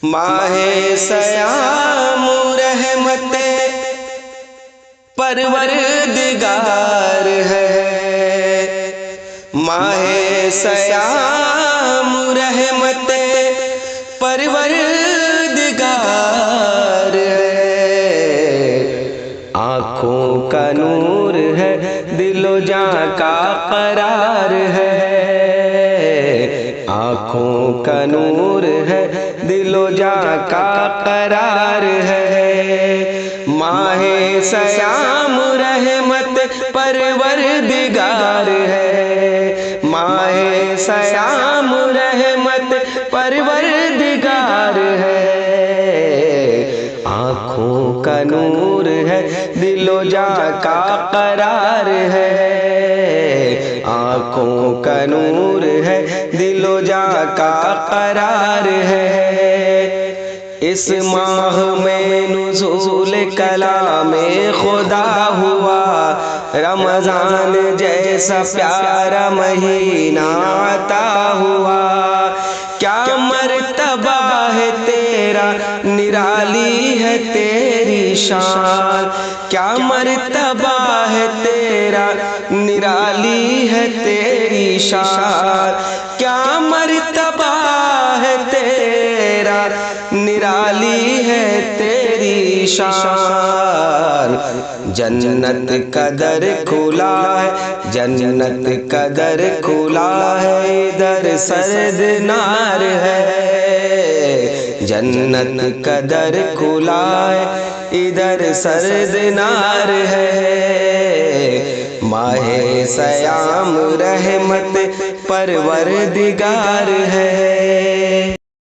ماہ سیام رحمت پروردگار ہے، ماہ سیام رحمت پروردگار ہے، آنکھوں کا نور ہے، دل و جاں کا قرار ہے، آنکھوں کا نور ہے، دل و جاں کا قرار ہے، ماہ سیام رحمت پروردگار ہے، ماہ سیام رحمت پروردگار ہے، آنکھوں کا نور ہے، دل و جاں کا قرار ہے، آنکھوں کا نور ہے، دل و جاں کا قرار ہے، اس ماہ میں نزول کلام خدا ہوا، رمضان جیسا پیارا مہینہ عطا ہوا، کیا مرتبہ ہے تیرا، نرالی ہے تیری شان، کیا مرتبہ ہے تیرا، نرالی ہے تیری شان، کیا مرتبہ ہے تیرا، نرالی ہے تیری شان، جنت کا در کھلا ہے، جنت کا در کھلا ہے، ادھر سرد نار ہے، جنت کا در کھلا ہے، ادھر سرد نار ہے، ماہ سیام رحمت پروردگار ہے۔